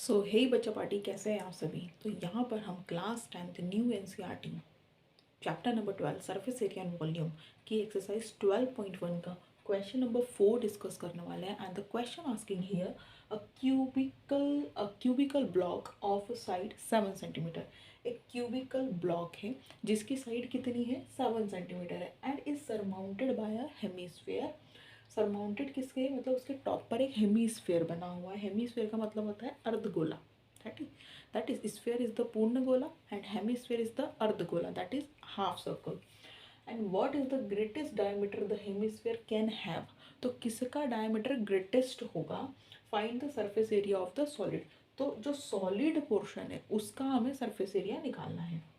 सो हे बच्चा पार्टी, कैसे हैं आप सभी। तो यहाँ पर हम class 10th new NCERT chapter number 12 surface area and volume की एक्सरसाइज 12.1 का क्वेश्चन नंबर 4 डिस्कस करने वाले हैं। And the question asking here a cubical block of side 7 centimetre. एक क्यूबिकल ब्लॉक है जिसकी साइड कितनी है, 7 सेंटीमीटर है, and is surmounted bye a hemisphere. Surmounted किसके, मतलब उसके टॉप पर एक हेमीस्फेयर बना हुआ है। हेमीस्फेयर का मतलब होता है अर्धगोला। That is sphere is the पूर्ण गोला एंड हेमीस्फेयर इज द अर्धगोला, that is half circle. And what is the greatest diameter the hemisphere can have. तो किसका डायमीटर ग्रेटेस्ट होगा। Find the surface area of the solid. तो जो solid portion है उसका हमें सरफेस एरिया निकालना है।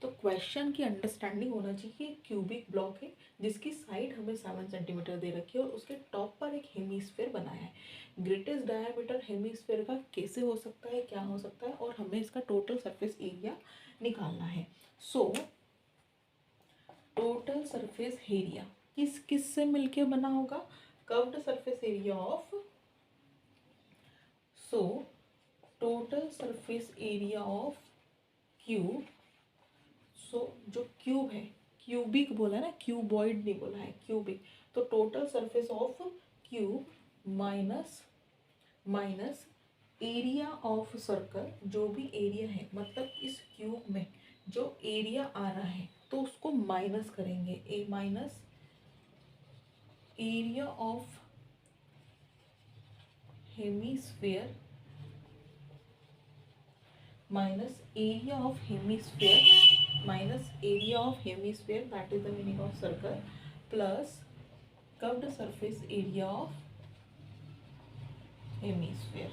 तो क्वेश्चन की अंडरस्टैंडिंग होना चाहिए कि क्यूबिक ब्लॉक है जिसकी साइड हमें 7 सेंटीमीटर दे रखी है और उसके टॉप पर एक हेमीस्फेयर बनाया है। ग्रेटेस्ट डायमीटर हेमीस्फेयर का कैसे हो सकता है, क्या हो सकता है, और हमें इसका टोटल सरफेस एरिया निकालना है। सो टोटल सरफेस एरिया किस किस से मिलके बना होगा, curved surface area of. So total surface area of cube. So जो क्यूब है, क्यूबिक बोला है ना, क्यूबॉइड नहीं बोला है, क्यूबिक। तो total surface of cube minus minus area of circle, जो भी एरिया है, मतलब इस क्यूब में जो एरिया आ रहा है तो उसको माइनस करेंगे। A minus area of hemisphere minus area of hemisphere that is the meaning of circle plus curved surface area of hemisphere।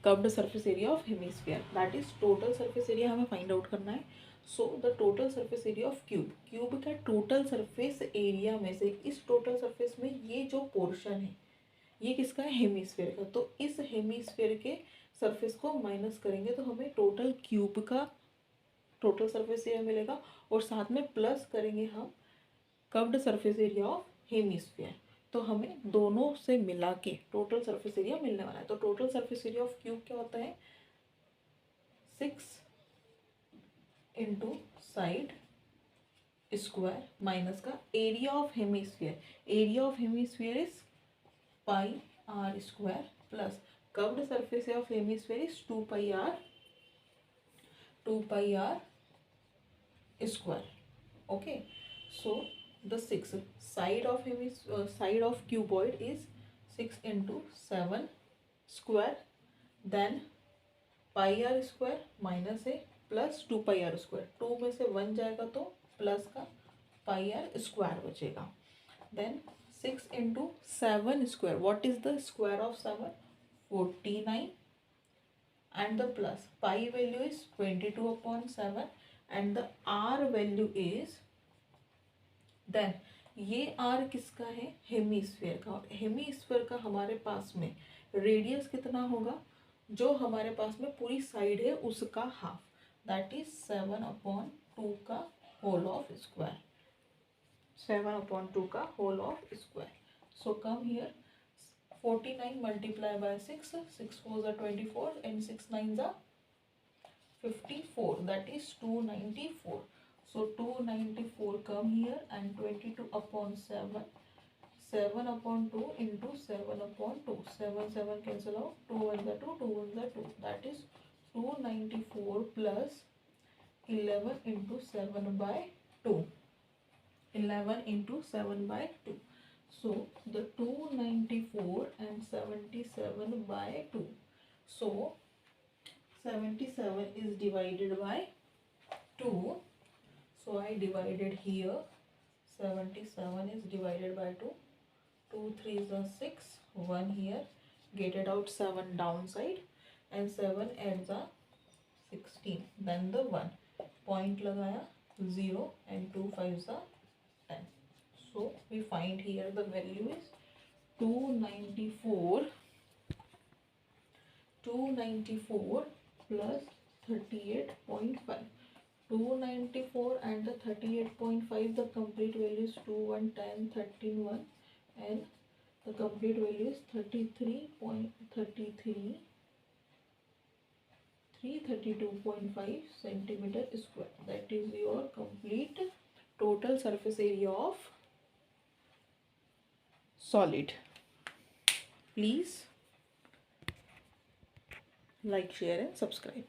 Curved surface area of hemisphere that is total surface area हमें find out करना है। So the total surface area of cube का total surface area में से इस total surface में ये जो पोर्शन है ये किसका है, हेमिस्फीयर का। तो इस हेमिस्फीयर के सरफेस को माइनस करेंगे तो हमें टोटल क्यूब का टोटल सरफेस एरिया मिलेगा और साथ में प्लस करेंगे हम curved surface area of hemisphere. तो हमें दोनों से मिला के टोटल सरफेस एरिया मिलने वाला है। तो total surface area of cube क्या होता है, 6 इंटू साइड स्क्वायर माइनस का area of hemisphere. Area of hemisphere is pi r square plus curved surface of hemisphere is 2 pi r square. Okay, so the 6 side of cuboid is 6 into 7 square, then pi r square minus a plus 2 pi r square। 2 में से 1 जाएगा तो plus का pi r square बचेगा। then 6 into 7 square, what is the square of 7, 49, and the plus pi value is 22/7 and the r value is, then ये r किसका है, hemisphere का। और हेमीस्फेयर का हमारे पास में रेडियस कितना होगा, जो हमारे पास में पूरी साइड है उसका हाफ, दैट इज 7/2 का होल ऑफ स्क्वायर। 7/2 का whole of square. So come here 49 multiply by 6, 6 4s are 24 and 6 9s are 54, that is 294। so 294 come here and 22/7, 7/2 into 7/2, 7 7 cancel out, 2 1s are 2, 2 1s are 2, that is 294 plus 11 into 7 by 2, 11 into 7 by 2। so the 294 and 77 by 2, so 77 is divided by 2, so I divided here, 77 is divided by 2, 2 3s are 6, 1 here, get it out 7 downside and 7 adds are 16, then the 1 point लगाया 0 and 2 5s are 10। so we find here the value is 294 plus 38.5, 294 and the 38.5, the complete value is 2 1 10 13 1 and The complete value is 332.5 centimeter square. That is your complete total surface area of solid. Please like, share and subscribe.